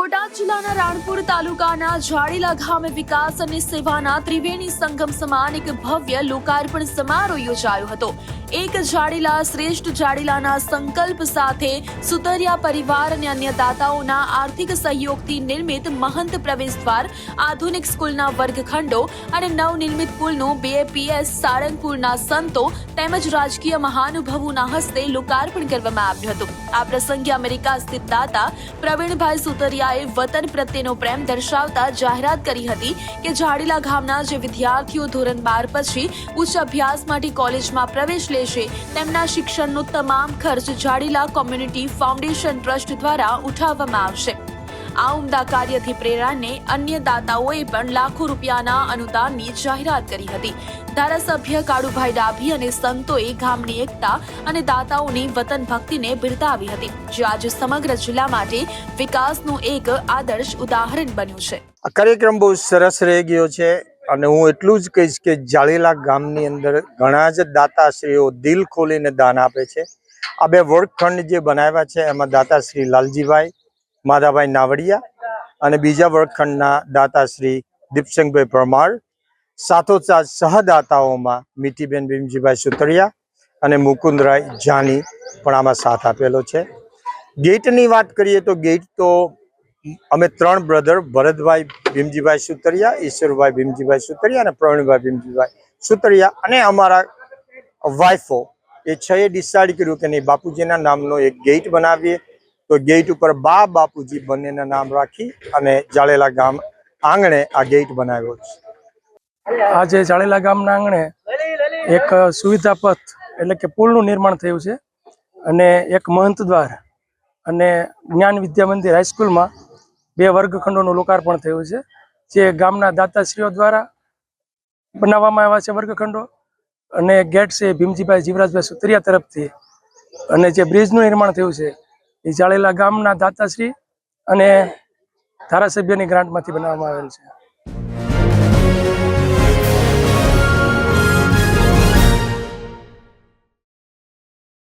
બોટાદ જિલ્લાના રાણપુર તાલુકાના જાડીલા ગામે વિકાસ અને સેવાના ત્રિવેણી સંગમ સમાન એક ભવ્ય લોકાર્પણ સમારોહ યોજાયો હતો। એક જાડીલા શ્રેષ્ઠ જાડીલાના સંકલ્પ સાથે સુતરિયા પરિવાર અને અન્ય દાતાઓના આર્થિક સહયોગથી નિર્મિત મહંત પ્રવેશ દ્વાર, આધુનિક સ્કૂલના વર્ગખંડો અને નવનિર્મિત પુલનું BAPS સાળંગપુરના સંતો તેમજ રાજકીય મહાનુભાવોના હસ્તે લોકાર્પણ કરવામાં આવ્યું હતું। આ પ્રસંગે અમેરિકા સ્થિત દાતા પ્રવીણભાઈ સુતરિયાએ વતન પ્રત્યેનો પ્રેમ દર્શાવતા જાહેરાત કરી હતી કે જાડીલા ગામના જે વિદ્યાર્થીઓ ધોરણ 12 પછી ઉચ્ચ અભ્યાસ માટે કોલેજમાં પ્રવેશ લેશે તેમના શિક્ષણનો તમામ ખર્ચ જાડીલા કોમ્યુનિટી ફાઉન્ડેશન ટ્રસ્ટ દ્વારા ઉઠાવવામાં આવશે। આ ઉમદા કાર્યથી પ્રેરાને અન્ય દાતાઓએ પણ લાખો રૂપિયાના અનુદાનની જાહેરાત કરી હતી। ધારાસભ્ય કાળુભાઈ ડાભી અને સંતોએ ગામની એકતા અને દાતાઓની વતન ભક્તિને બિરદાવી હતી, જે આજે સમગ્ર જિલ્લા માટે વિકાસનું એક આદર્શ ઉદાહરણ બન્યું છે। આ કાર્યક્રમ બહુ સરસ રહી ગયો છે અને હું એટલું જ કહીશ કે જાડીલા ગામની અંદર ઘણા જ દાતાશ્રીઓ દિલ ખોલીને દાન આપે છે। આ બે વર્ગખંડ જે બનાવ્યા છે એમાં દાતાશ્રી લાલજીભાઈ માધાભાઈ નાવડિયા અને બીજા વર્ગખંડના દાતાશ્રી દીપસિંહભાઈ પરમાર, સાથોસાથ સહદાતાઓમાં મીઠીબેન ભીમજીભાઈ સુતરિયા અને મુકુંદરાય જાની પણ આમાં સાથ આપેલો છે। ગેટની વાત કરીએ તો ગેટ તો અમે ત્રણ બ્રધર ભરતભાઈ ભીમજીભાઈ સુતરિયા, ઈશ્વરભાઈ ભીમજીભાઈ સુતરિયા અને પ્રવીણભાઈ ભીમજીભાઈ સુતરિયા અને અમારા વાઇફો એ છએ ડિસાઇડ કર્યું કે નહીં બાપુજીના નામનો એક ગેટ બનાવીએ। તો ગેટ ઉપર બાપુજી બંનેના નામ રાખી અને જાડેલા ગામ આંગણે આ ગેટ બનાવ્યો છે। આજે જાડેલા ગામના આંગણે એક સુવિધા પથ એટલે કે પુલનું નિર્માણ થયું છે અને એક મહંત દ્વાર અને જ્ઞાન વિદ્યા મંદિર હાઈસ્કૂલમાં બે વર્ગખંડોનું લોકાર્પણ થયું છે, જે ગામના દાતાશ્રીઓ દ્વારા બનાવવામાં આવ્યા છે વર્ગખંડો। અને ગેટ છે ભીમજીભાઈ જીવરાજભાઈ સુતરિયા તરફથી, અને જે બ્રિજનું નિર્માણ થયું છે એ જાડેલા ગામના દાતાશ્રી અને ધારાસભ્યની ગ્રાન્ટમાંથી બનાવવામાં આવેલ છે।